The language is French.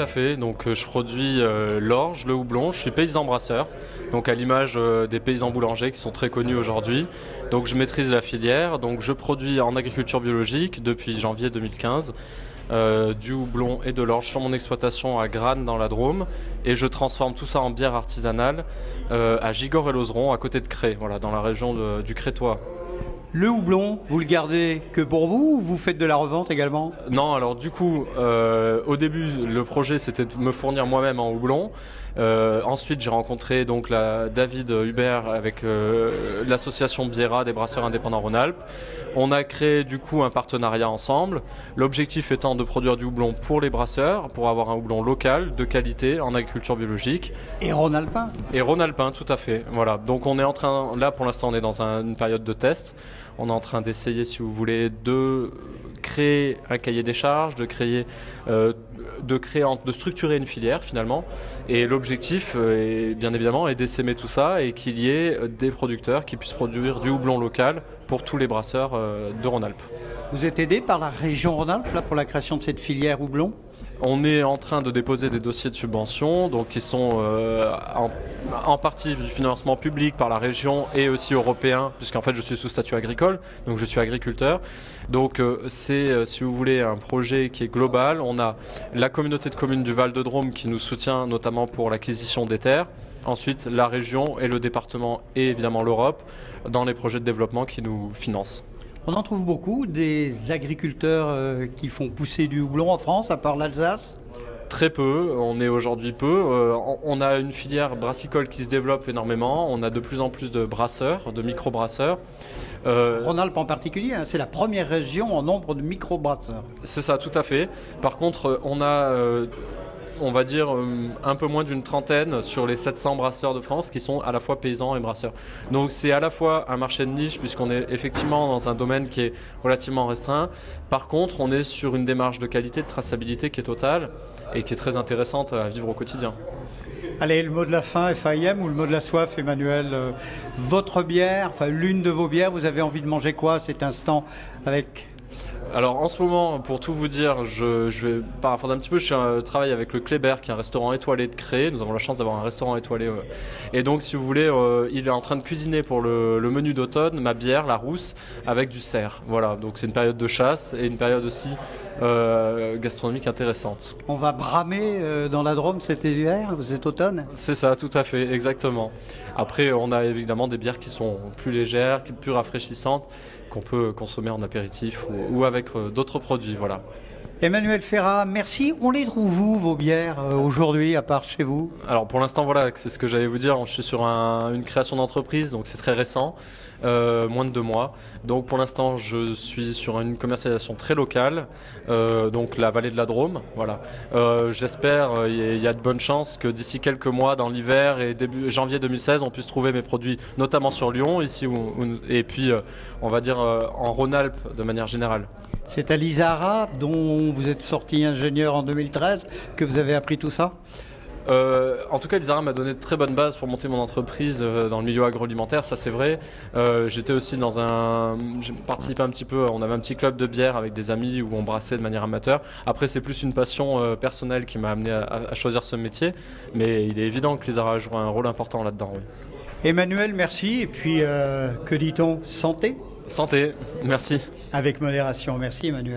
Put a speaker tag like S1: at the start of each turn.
S1: à fait. Donc je produis l'orge, le houblon. Je suis paysan brasseur, donc à l'image des paysans boulangers qui sont très connus aujourd'hui. Donc je maîtrise la filière. Donc je produis en agriculture biologique depuis janvier 2015. Du houblon et de l'orge sur mon exploitation à Granes dans la Drôme, et je transforme tout ça en bière artisanale à Gigord et Lauzeron à côté de Cré, voilà, dans la région du Crétois.
S2: Le houblon, vous le gardez que pour vous ou vous faites de la revente également?
S1: Non, alors du coup, au début, le projet c'était de me fournir moi-même en houblon. Ensuite, j'ai rencontré donc David Hubert avec l'association Biera des brasseurs indépendants Rhône-Alpes. On a créé du coup un partenariat ensemble. L'objectif étant de produire du houblon pour les brasseurs, pour avoir un houblon local, de qualité, en agriculture biologique.
S2: Et Rhône-Alpin?
S1: Et Rhône-Alpin, tout à fait. Voilà. Donc on est en train, là pour l'instant, on est dans une période de test. On est en train d'essayer, si vous voulez, de créer un cahier des charges, de structurer une filière finalement. Et l'objectif, bien évidemment, est d'essaimer tout ça et qu'il y ait des producteurs qui puissent produire du houblon local pour tous les brasseurs de Rhône-Alpes.
S2: Vous êtes aidé par la région Rhône-Alpes là, pour la création de cette filière houblon?
S1: On est en train de déposer des dossiers de subvention, donc qui sont en partie du financement public par la région et aussi européen, puisqu'en fait je suis sous statut agricole, donc je suis agriculteur. Donc c'est, si vous voulez, un projet qui est global. On a la communauté de communes du Val-de-Drôme qui nous soutient notamment pour l'acquisition des terres. Ensuite, la région et le département et évidemment l'Europe dans les projets de développement qui nous financent.
S2: On en trouve beaucoup, des agriculteurs qui font pousser du houblon en France, à part l'Alsace?
S1: Très peu, on est aujourd'hui peu. On a une filière brassicole qui se développe énormément. On a de plus en plus de brasseurs, de micro-brasseurs.
S2: Rhône-Alpes en particulier, hein, c'est la première région en nombre de micro-brasseurs.
S1: C'est ça, tout à fait. Par contre, on a... on va dire un peu moins d'une trentaine sur les 700 brasseurs de France qui sont à la fois paysans et brasseurs. Donc c'est à la fois un marché de niche puisqu'on est effectivement dans un domaine qui est relativement restreint. Par contre, on est sur une démarche de qualité, de traçabilité qui est totale et qui est très intéressante à vivre au quotidien.
S2: Allez, le mot de la fin, FAIM, ou le mot de la soif, Emmanuel. Votre bière, enfin l'une de vos bières, vous avez envie de manger quoi à cet instant avec...
S1: Alors en ce moment, pour tout vous dire, je vais paraphraser un petit peu, je travaille avec le Kléber qui est un restaurant étoilé de Cré. Nous avons la chance d'avoir un restaurant étoilé. Et donc si vous voulez, il est en train de cuisiner pour le menu d'automne ma bière, la rousse, avec du cerf. Voilà, donc c'est une période de chasse et une période aussi gastronomique intéressante.
S2: On va bramer dans la Drôme cet hiver, cet automne?
S1: C'est ça, tout à fait, exactement. Après, on a évidemment des bières qui sont plus légères, plus rafraîchissantes, qu'on peut consommer en apéritif ou avec d'autres produits, voilà.
S2: Emmanuel Ferrat, merci. On les trouve où, vos bières, aujourd'hui, à part chez vous?
S1: Alors pour l'instant, voilà, c'est ce que j'allais vous dire. Je suis sur une création d'entreprise, donc c'est très récent, moins de 2 mois. Donc pour l'instant, je suis sur une commercialisation très locale, donc la vallée de la Drôme. Voilà. J'espère, il y a de bonnes chances que d'ici quelques mois, dans l'hiver et début janvier 2016, on puisse trouver mes produits, notamment sur Lyon, ici, et puis on va dire en Rhône-Alpes de manière générale.
S2: C'est à l'ISARA, dont vous êtes sorti ingénieur en 2013, que vous avez appris tout ça?
S1: En tout cas, l'ISARA m'a donné de très bonnes bases pour monter mon entreprise dans le milieu agroalimentaire, ça c'est vrai. J'étais aussi j'ai participé un petit peu, on avait un petit club de bière avec des amis où on brassait de manière amateur. Après, c'est plus une passion personnelle qui m'a amené à choisir ce métier, mais il est évident que l'ISARA joue un rôle important là-dedans. Oui.
S2: Emmanuel, merci. Et puis, que dit-on? Santé?
S1: Santé, merci.
S2: Avec modération. Merci, Emmanuel.